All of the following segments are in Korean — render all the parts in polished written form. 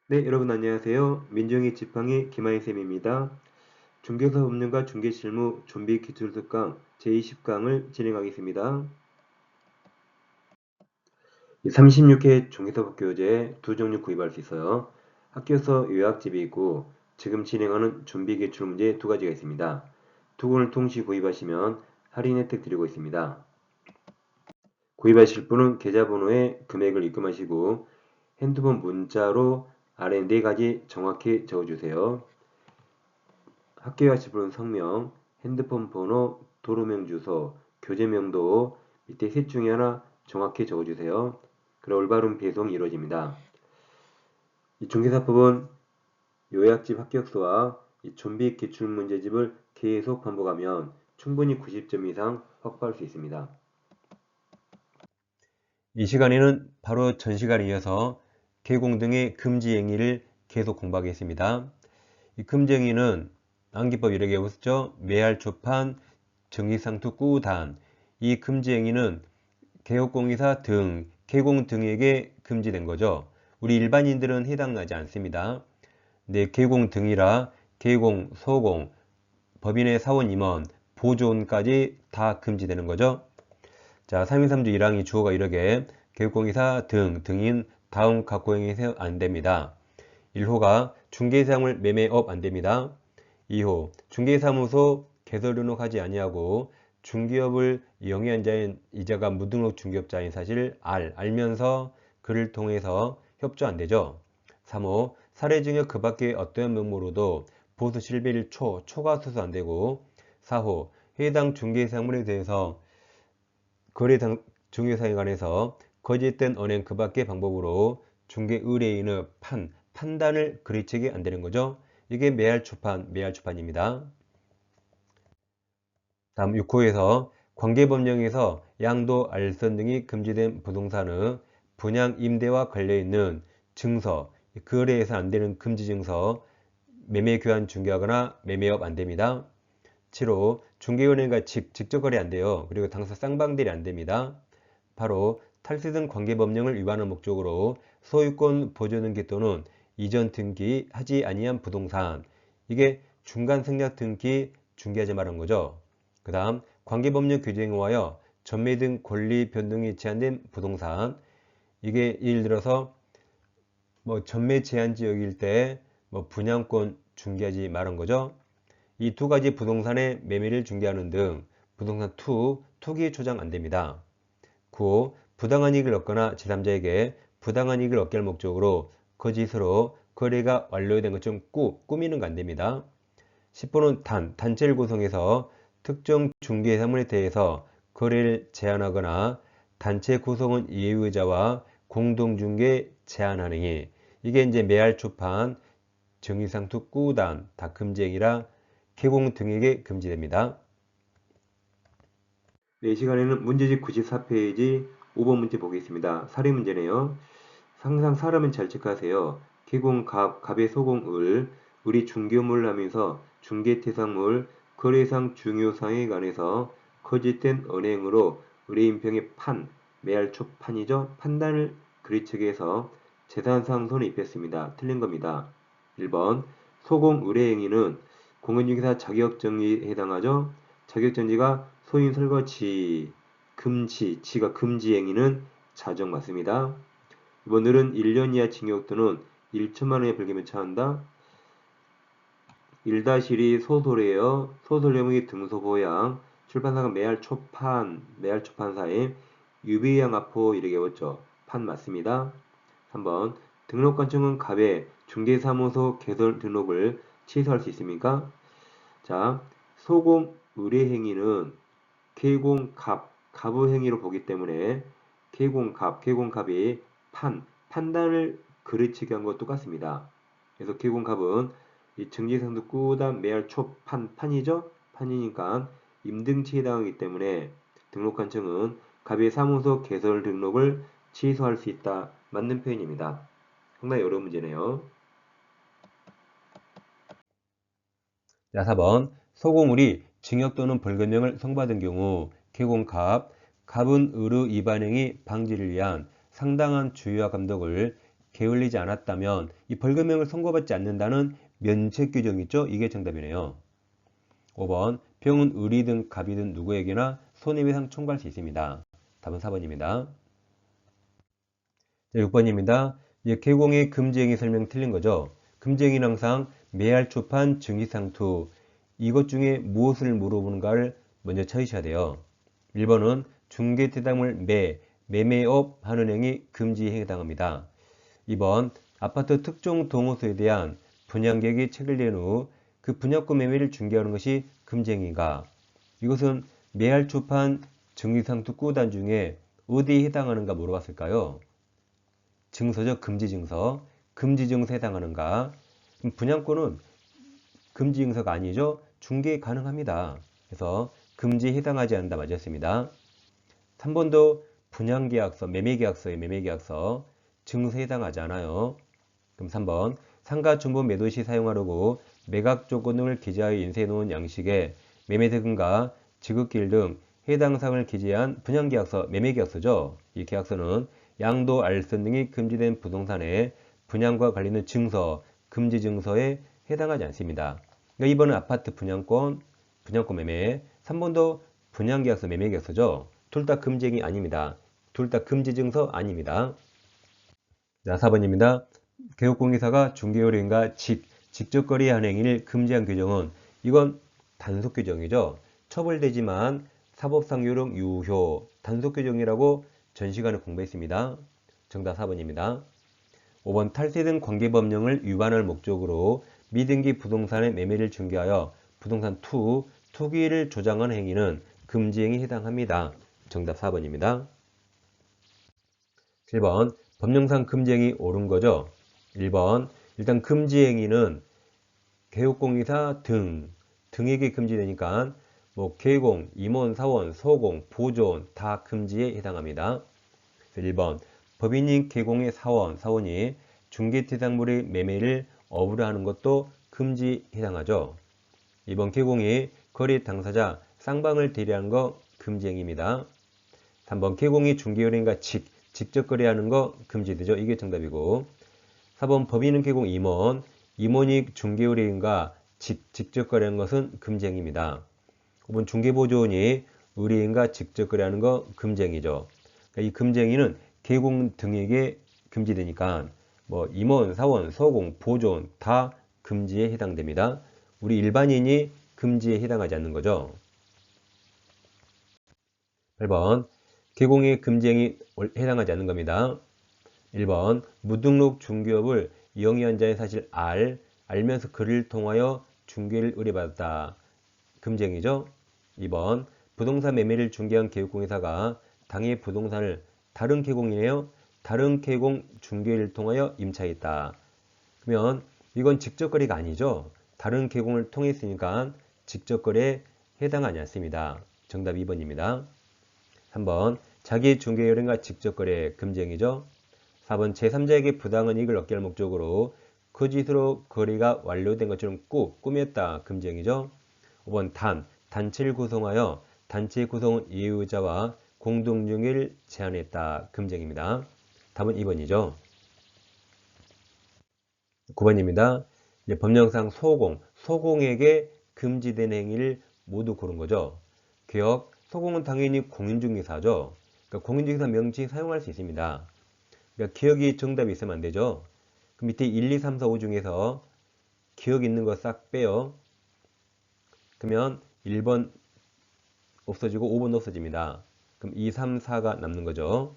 네, 여러분 안녕하세요. 민정의 지팡이 김하희쌤입니다. 중개사법령과 중개실무 준비 기술 특강 제20강을 진행하겠습니다. 36회 중개사법 교재 두 종류 구입할 수 있어요. 학교에서 요약집이 있고 지금 진행하는 준비 기출 문제 두 가지가 있습니다. 두 권을 동시 구입하시면 할인 혜택 드리고 있습니다. 구입하실 분은 계좌번호에 금액을 입금하시고 핸드폰 문자로 아래 네 가지 정확히 적어주세요. 학교 가실 분은 성명, 핸드폰 번호, 도로명 주소, 교재명도 밑에 셋 중에 하나 정확히 적어주세요. 그럼 올바른 배송이 이루어집니다. 이 중개사법은 요약집 합격서와 이 준비 기출문제집을 계속 반복하면 충분히 90점 이상 확보할 수 있습니다. 이 시간에는 바로 전 시간에 이어서 개공 등의 금지 행위를 계속 공부하겠습니다. 이 금지 행위는 암기법 이렇게 외웠죠. 매할 초판, 정기상투 꾸단. 이 금지 행위는 개업공인사 등, 개공 등에게 금지된 거죠. 우리 일반인들은 해당나지 않습니다. 네, 개공 등이라 개공, 소공, 법인의 사원 임원, 보조원까지 다 금지되는 거죠. 자, 323주 1항이 주어가 이렇게 개업공인사 등, 등인 다음 각 고행에서 안 됩니다. 1호가 중개사물 매매업 안 됩니다. 2호 중개사무소 개설 등록하지 아니하고 중개업을 영위한 자인 이자가 무등록 중개업자인 사실 알면서 그를 통해서 협조 안 되죠. 3호 사례 중에 그 밖에 어떠한 명목으로도 보수 실비일 초과 수수 안 되고 4호 해당 중개사물에 대해서 거래 중개사에 관해서 거짓된 언행 그 밖의 방법으로 중개 의뢰인의 판단을 그르치게 안 되는 거죠. 이게 매할초판입니다. 다음 6호에서 관계법령에서 양도, 알선 등이 금지된 부동산의 분양, 임대와 관련있는 증서, 거래해서 안 되는 금지 증서, 매매 교환 중개하거나 매매업 안 됩니다. 7호 중개은행과 직접 거래 안 돼요. 그리고 당사 쌍방들이 안 됩니다. 바로 탈세 등 관계법령을 위반한 목적으로 소유권 보존 등기 또는 이전 등기 하지 아니한 부동산, 이게 중간 생략 등기 중개하지 말한 거죠. 그 다음 관계법령 규정에 의하여 전매 등 권리 변동이 제한된 부동산, 이게 예를 들어서 전매 제한 지역일 때 분양권 중개하지 말한 거죠. 이 두 가지 부동산의 매매를 중개하는 등 부동산 투기 조장 안 됩니다. 9. 부당한 이익을 얻거나 제3자에게 부당한 이익을 얻게 할 목적으로 거짓으로 거래가 완료된 것처럼 꾸미는 거 안 됩니다. 10번은 단체를 구성해서 특정 중개사물에 대해서 거래를 제한하거나 단체 구성원 예우자와 공동중개 제한하는 이게 이제 매할초판, 정의상투 꾸단, 다 금지행위라 개공 등에게 금지됩니다. 네, 이 시간에는 문제집 94페이지 5번 문제 보겠습니다. 사례 문제네요. 항상 사람은 잘 체크하세요. 개공, 갑의 소공, 우리 중개업무를 하면서 중개대상물, 거래상 중요사항에 관해서 거짓된 언행으로 의뢰인평의 매할초 판이죠. 판단을 그리치게해서 재산상손을 입혔습니다. 틀린 겁니다. 1번 소공 의뢰행위는 공인중개사 자격정지에 해당하죠. 자격정지가 소인 설거지, 지가 금지행위는 자정 맞습니다. 이번 을은 1년 이하 징역 또는 1천만 원의 벌금에 처한다. 1-1이 소설이에요. 소설 내용이 등소보양, 출판사가 매할 초판사에 유비양 앞으로 이렇게 외웠죠. 판 맞습니다. 3번 등록관청은 갑의 중개사무소 개설 등록을 취소할 수 있습니까? 자, 소공 의뢰행위는 갑의 행위로 보기 때문에 개공갑이 판단을 그르치게 한 것 똑같습니다. 그래서 개공갑은 이 증지상도 꾸단 매할 판이죠? 판이니까 임등치에 해당하기 때문에 등록관청은 갑의 사무소 개설 등록을 취소할 수 있다. 맞는 표현입니다. 상당히 어려운 문제네요. 자, 4번 소공물이 징역 또는 벌금형을 선고받은 경우 개공갑은 의뢰 위반행위 방지를 위한 상당한 주의와 감독을 게을리지 않았다면 이 벌금형을 선고받지 않는다는 면책 규정이 있죠. 이게 정답이네요. 5번 병은 의리든 갑이든 누구에게나 손해배상 청구할 수 있습니다. 답은 4번입니다. 6번입니다. 개공의 금지행위 설명 틀린 거죠. 금지행위는 항상 매할 초판 증기상투 이것 중에 무엇을 물어보는가를 먼저 찾으셔야 돼요. 1번은 중개대담을 매매업 하는 행위 금지에 해당합니다. 2번 아파트 특정 동호수에 대한 분양계획이 체결된 후 그 분양권 매매를 중개하는 것이 금지행위인가? 이것은 매할 초판 증기상투 구단 중에 어디에 해당하는가 물어봤을까요? 증서죠. 금지증서. 금지증서에 해당하는가? 분양권은 금지증서가 아니죠. 중개 가능합니다. 그래서 금지에 해당하지 않는다 맞았습니다. 3번도 분양계약서, 매매계약서에 매매계약서 증서에 해당하지 않아요. 그럼 3번 상가 중본 매도 시 사용하려고 매각 조건 등을 기재하여 인쇄해 놓은 양식의 매매대금과 지급기일 등 해당 사항을 기재한 분양계약서, 매매계약서죠. 이 계약서는 양도, 알선 등이 금지된 부동산의 분양과 관련된 증서, 금지증서에 해당하지 않습니다. 그러니까 2번은 아파트 분양권 매매, 3번도 분양계약서, 매매계약서죠. 둘 다 금지행위 아닙니다. 둘 다 금지증서 아닙니다. 자, 4번입니다. 개업공개사가 중개요령과 직접 거래한 행위를 금지한 규정은 이건 단속 규정이죠. 처벌되지만 사법상 요령 유효 단속 규정이라고 전 시간에 공부했습니다. 정답 4번입니다. 5번 탈세 등 관계법령을 위반할 목적으로 미등기 부동산의 매매를 중개하여 부동산 투기를 조장한 행위는 금지행위에 해당합니다. 정답 4번입니다. 7번 법령상 금지행위 옳은 거죠. 1번 일단 금지행위는 개업공개사 등에게 금지되니까 뭐 개공, 임원, 사원, 소공, 보존 다 금지에 해당합니다. 1번 법인인 개공의 사원이 중개대상물의 매매를 업으로 하는 것도 금지에 해당하죠. 2번 개공이 거래 당사자 쌍방을 대리하는 거 금지행위입니다. 3번 개공이 중개요령과 직접 거래하는 거 금지되죠. 이게 정답이고 4번 법인은 개공 임원이 중개의뢰인과 직접 거래하는 것은 금지행위입니다. 5번 중개보조원이 의뢰인과 직접 거래하는 거 금지행위죠. 그러니까 이 금지행위는 개공 등에게 금지되니까 뭐 임원, 사원, 소공, 보조원 다 금지에 해당됩니다. 우리 일반인이 금지에 해당하지 않는 거죠. 8번 개공의 금지행위 해당하지 않는 겁니다. 1번 무등록 중개업을 영위한 자의 사실 알면서 그를 통하여 중개를 의뢰받았다. 금지행위죠. 2번 부동산 매매를 중개한 개업공개사가 당해 부동산을 다른 개공이네요. 다른 개공 중개를 통하여 임차했다. 그러면 이건 직접거래가 아니죠. 다른 개공을 통했으니까 직접거래에 해당하지 않습니다. 정답 2번입니다. 3번 자기 중개요령과 직접거래 금지행위죠. 4번 제3자에게 부당한 이익을 얻게 할 목적으로 거짓으로 거래가 완료된 것처럼 꾸몄다 금지행위죠. 5번 단체를 구성하여 단체 구성 이해의자와 공동중개를 제한했다 금지행위입니다. 답은 2번이죠. 9번입니다. 법령상 소공에게 금지된 행위를 모두 고른 거죠. 기억, 소공은 당연히 공인중개사죠. 그러니까 공인중개사 명칭 사용할 수 있습니다. 그러니까 기억이 정답이 있으면 안 되죠. 그 밑에 1, 2, 3, 4, 5 중에서 기억 있는 거 싹 빼요. 그러면 1번 없어지고 5번 없어집니다. 그럼 2, 3, 4가 남는 거죠.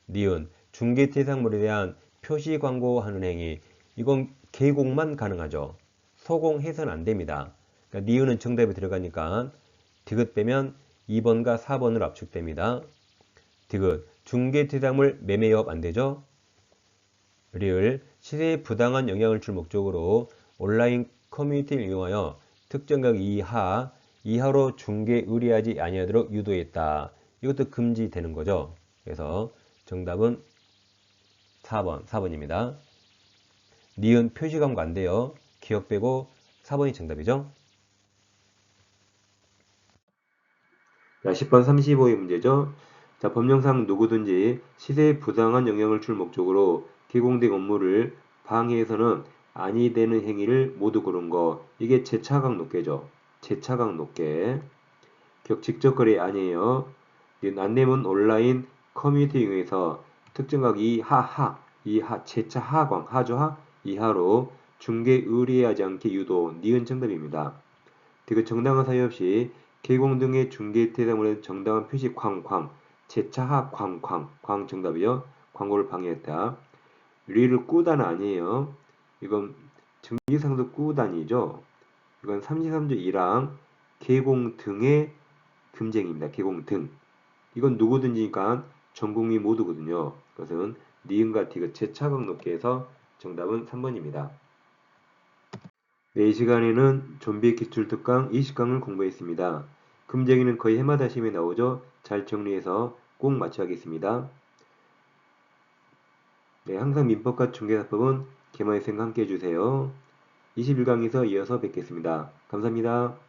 니은, 중개 대상물에 대한 표시 광고하는 행위. 이건 개공만 가능하죠. 소공해서는 안 됩니다. 그러니까 니은은 정답에 들어가니까 디귿 빼면 2번과 4번으로 압축됩니다. 디귿, 중개 대상물 매매업 안 되죠. 리을, 시세에 부당한 영향을 줄 목적으로 온라인 커뮤니티를 이용하여 특정 가격 이하로 중개 의뢰하지 아니하도록 유도했다. 이것도 금지되는 거죠. 그래서 정답은 4번입니다. 니은 표시 광고 안 돼요. 기억 빼고 4번이 정답이죠. 자, 10번 35의 문제죠. 자, 법령상 누구든지 시세에 부당한 영향을 줄 목적으로 개공된 업무를 방해해서는 아니 되는 행위를 모두 고른 거. 이게 재차각 녹계죠. 재차각 녹계. 직접 거래 아니에요. 안내문 온라인 커뮤니티 이용해서 특정각 이하 재차 하광 하조하 이하로 중개 의뢰하지 않게 유도 니은 정답입니다. 그리고 정당한 사유 없이 개공 등의 중개 대상물에 정당한 표시 광광 재차하 광 정답이요. 광고를 방해했다. 리를 꾸다는 아니에요. 이건 증기상도 꾸다니죠. 이건 33조 1항 개공 등의 금쟁입니다. 개공 등. 이건 누구든지니까 전국민 모두거든요. 그것은 니은과 디귿 재차각 놓기에서 정답은 3번입니다. 네, 이 시간에는 좀비 기출 특강 20강을 공부했습니다. 금쟁이는 거의 해마다 시험에 나오죠. 잘 정리해서 꼭 맞춰야겠습니다. 네, 항상 민법과 중개사법은 개마의생과 함께 해주세요. 21강에서 이어서 뵙겠습니다. 감사합니다.